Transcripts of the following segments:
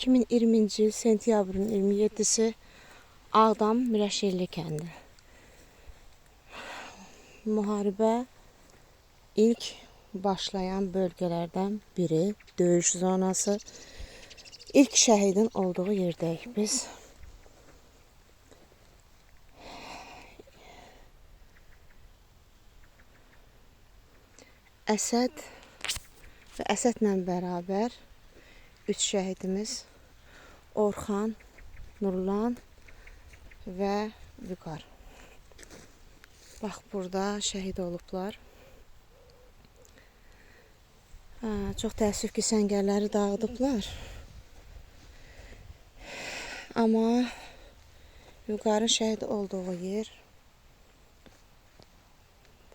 2020-ci il sentyabrın 27-si Ağdam Mirəşelli kəndi. Müharibə ilk başlayan bölgələrdən biri, döyüş zonası. İlk şəhidin olduğu yerdəyik biz. Əsəd və Əsədlə bərabər 3 şəhidimiz Orxan, Nurlan və Vüqar. Bax, burada şəhid olublar. Çox təəssüf ki, səngərləri dağıdıblar. Amma Vüqarın şəhid olduğu yer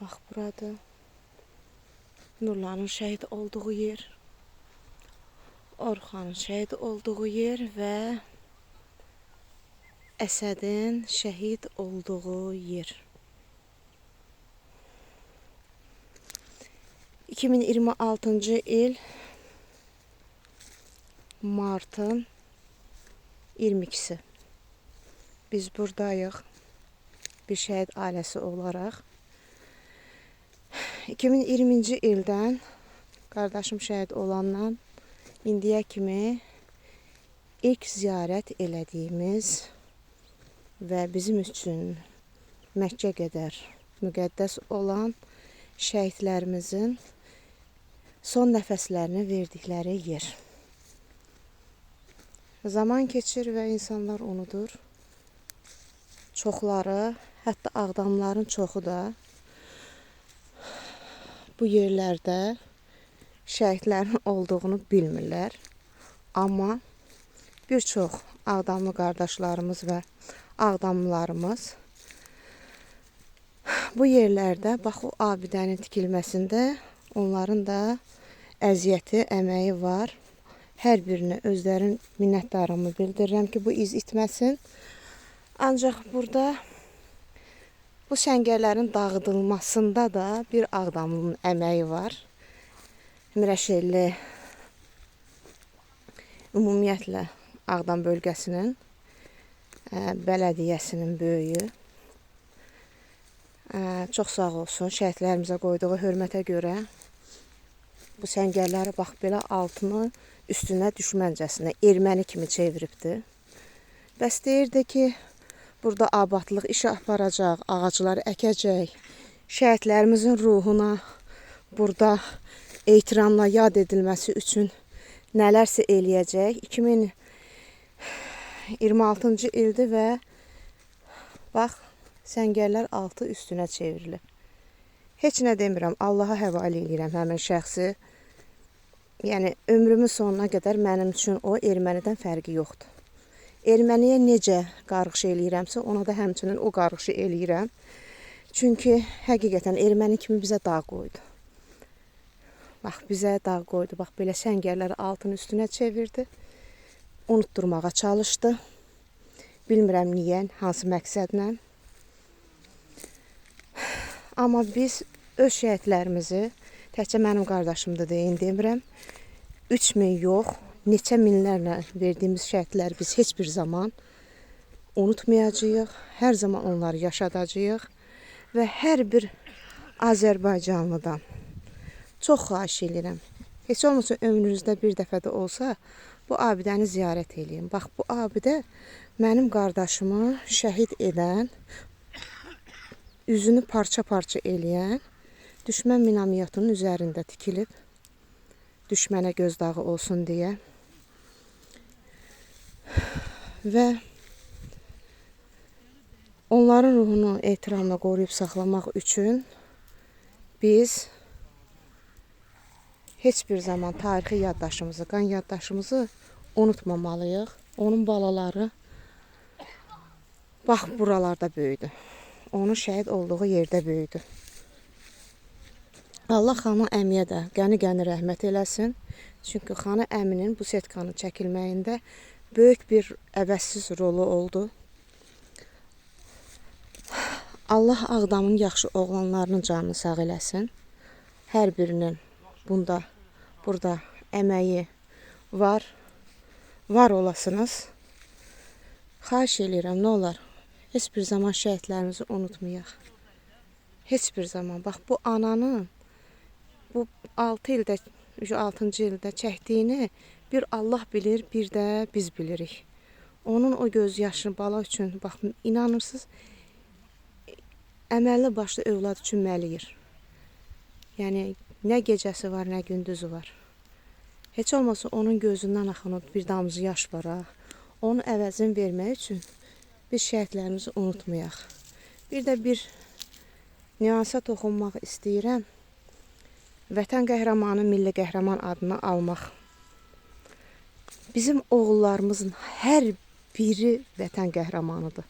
bax buradır. Nurlanın şəhid olduğu yer, Orxanın şəhid olduğu yer və Əsədin şəhid olduğu yer. 2026-cı il martın 22-si. Biz buradayıq bir şəhid ailəsi olaraq. 2020-ci ildən qardaşım şəhid olandan indiyə kimi ilk ziyarət elədiyimiz və bizim üçün Məkkə qədər müqəddəs olan şəhidlərimizin son nəfəslərini verdikləri yer. Zaman keçir və insanlar unudur. Çoxları, hətta Ağdamların çoxu da bu yerlərdə şəhidlərin olduğunu bilmirlər. Amma bir çox Ağdamlı qardaşlarımız və Ağdamlılarımız bu yerlərdə, bax, o abidənin tikilməsində onların da əziyyəti, əməyi var. Hər birinə özlərin minnətdarlığımı bildirirəm ki, bu iz itməsin. Ancaq burada bu səngərlərin dağıdılmasında da bir Ağdamlının əməyi var. Mirəşelli ümumiyyətlə Ağdam bölgəsinin bələdiyyəsinin böyüyü. Çox sağ olsun, şəhidlərimizə qoyduğu hörmətə görə bu səngərləri bax belə altını üstünə düşməncəsinə erməni kimi çeviribdi. Bəs deyirdi ki, burada abadlıq işi aparacaq, ağacları əkəcək, şəhidlərimizin ruhuna burada ehtiramla yad edilməsi üçün nələrsə eləyəcək. 2026-cı ildir və bax, səngərlər altı üstünə çevrilib. Heç nə demirəm, Allaha həvalə edirəm həmin şəxsi. Yəni, ömrümün sonuna qədər mənim üçün o ermənidən fərqi yoxdur. Erməniyə necə qarğış eləyirəmsə, ona da həmçinin o qarğışı eləyirəm. Çünki həqiqətən erməni kimi bizə dağ qoydu. Bax, bizə dağ qoydu. Bax, belə səngərləri altın üstünə çevirdi. Unutturmağa çalışdı. Bilmirəm niyə, hansı məqsədlə. Amma biz öz şəhidlərimizi, təkcə mənim qardaşımdır deyin demirəm, 3000 yox, neçə minlərlə verdiyimiz şəhidləri biz heç bir zaman unutmayacağıq. Hər zaman onları yaşadacağıq. Və hər bir Azərbaycanlıdan çox xahiş edirəm. Heç olmasa ömrünüzdə bir dəfə də olsa bu abidəni ziyarət edin. Bax, bu abidə mənim qardaşımı şəhid edən, üzünü parça-parça eləyən düşmən minamyotunun üzərində tikilib, düşmənə gözdağı olsun deyə. Və onların ruhunu ehtiramla qoruyub saxlamaq üçün biz heç bir zaman tarixi yaddaşımızı, qan yaddaşımızı unutmamalıyıq. Onun balaları bax, buralarda böyüdü. Onun şəhid olduğu yerdə böyüdü. Allah xanı əmiyə də qəni-qəni rəhmət eləsin. Çünki xanı əminin bu setkanın çəkilməyində böyük bir əvəzsiz rolu oldu. Allah Ağdamın yaxşı oğlanlarının canını sağ eləsin. Hər birinin burada əməyi var. var olasınız. Xahiş edirəm, nə olar, heç bir zaman şəhidlərimizi unutmayaq. Heç bir zaman. Bax, bu ananın bu 6 ildə, 6-cı ildə çəkdiyini bir Allah bilir, bir də biz bilirik. Onun o göz yaşını bala üçün, bax, inanırsınız, əməlli başlı övlad üçün məliyir. Yəni, nə gecəsi var, nə gündüzü var. Heç olmasa onun gözündən axan bir damcı yaş var, ha. Onun əvəzini vermək üçün biz şəhidlərimizi unutmayaq. Bir də bir nüansa toxunmaq istəyirəm. Vətən qəhrəmanı, milli qəhrəman adını almaq. Bizim oğullarımızın hər biri vətən qəhrəmanıdır.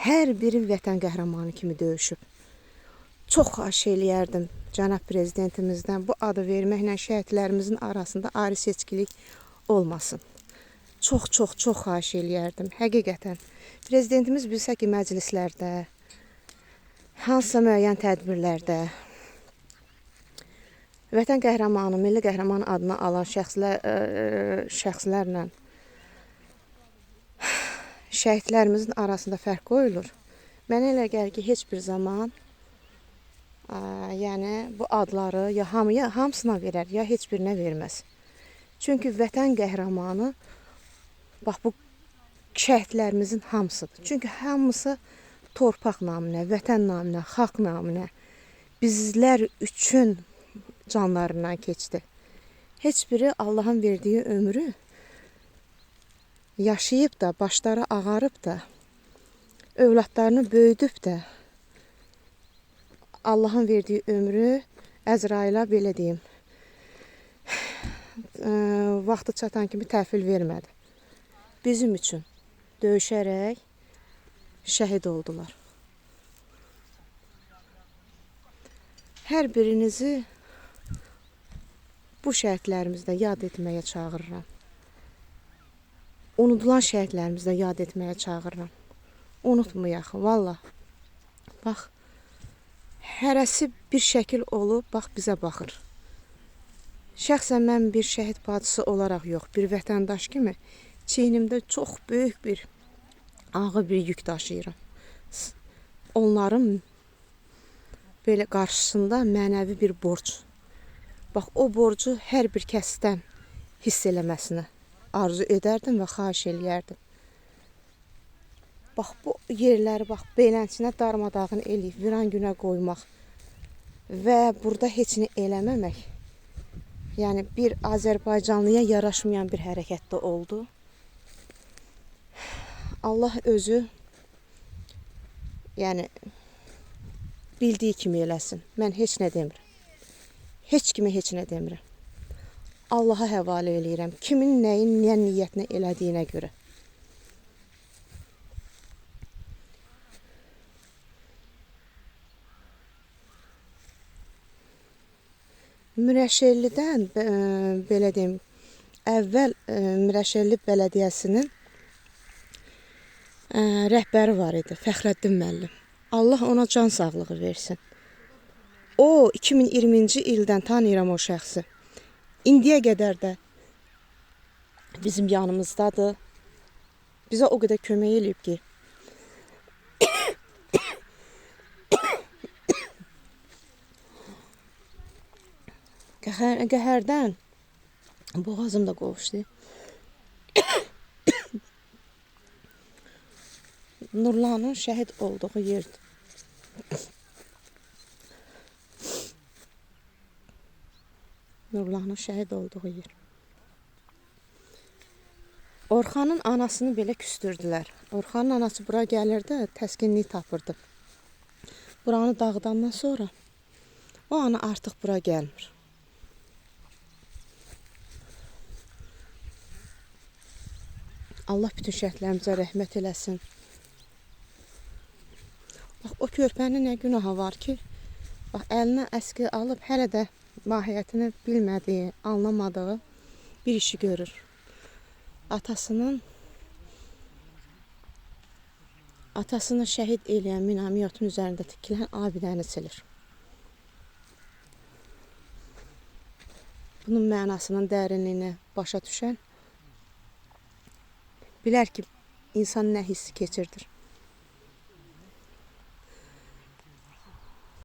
Hər biri vətən qəhrəmanı kimi döyüşüb. Çox xahiş eləyərdim cənab prezidentimizdən bu adı verməklə şəhidlərimizin arasında ayrı seçkilik olmasın. Çox xahiş eləyərdim, həqiqətən. Prezidentimiz bilsə ki, məclislərdə, hansısa müəyyən tədbirlərdə vətən qəhrəmanı, milli qəhrəman adını alan şəxslərlə şəhidlərimizin arasında fərq qoyulur. Mənə elə gəlir ki, heç bir zaman yəni bu adları ya hamısına verər, ya heç birinə verməz. Çünki vətən qəhrəmanı bax bu şəhidlərimizin hamısıdır. Çünki hamısı torpaq naminə, vətən naminə, xalq naminə bizlər üçün canlarından keçdi. Heç biri Allahın verdiyi ömrü yaşayıb da, başları ağarıb da, övladlarını böyüdüb də, Allahın verdiyi ömrü Əzrailə belə deyim, vaxtı çatan kimi təhvil vermədi. Bizim üçün döyüşərək şəhid oldular. Hər birinizi bu şəhidlərimizdə yad etməyə çağırıram. Unudulan şəhidlərimizdə yad etməyə çağırıram. Unutmayaq, valla. Bax, hərəsi bir şəkil olub, bax, bizə baxır. Şəxsən mən bir şəhid bacısı olaraq yox, bir vətəndaş kimi çiynimdə çox böyük bir, ağır bir yük daşıyıram. Onların belə qarşısında mənəvi bir borc. Bax, o borcu hər bir kəsdən hiss eləməsini arzu edərdim və xahiş eləyərdim. Bax, bu yerləri, bax, beylənçinə darmadağın eləyib, viran günə qoymaq və burada heç nə eləməmək, yəni bir Azərbaycanlıya yaraşmayan bir hərəkətdə oldu. Allah özü, yəni, bildiyi kimi eləsin. Mən heç nə demirəm. Heç kimi heç nə demirəm. Allaha həvalə eləyirəm. Kimin nəyin, nə niyyətinə elədiyinə görə. Mürəşellidən, belə deyim, əvvəl Mürəşelli Bələdiyyəsinin rəhbəri var idi, Fəxrəddin müəllim. Allah ona can sağlığı versin. O, 2020-ci ildən tanıyıram o şəxsi. İndiyə qədər də bizim yanımızdadır. Bizə o qədər kömək eləyib ki, qəhərdən boğazım da qovuşdu. Nurlanın şəhid olduğu yerdir. Nurlanın şəhid olduğu yer. Orxanın anasını belə küstürdülər. Orxanın anası bura gəlirdi, təskinlik tapırdı. Buranı dağıdandan sonra o ana artıq bura gəlmir. Allah bütün şəhidlərimizə rəhmət eləsin. Bax, o körpənin nə günahı var ki, bax, əlinə əski alıb hələ də mahiyyətini bilmədiyi, anlamadığı bir işi görür. Atasını şəhid eləyən minamyotun üzərində tikilən abidəni silir. Bunun mənasının dərinliyini başa düşən bilər ki, insan nə hissi keçirdir.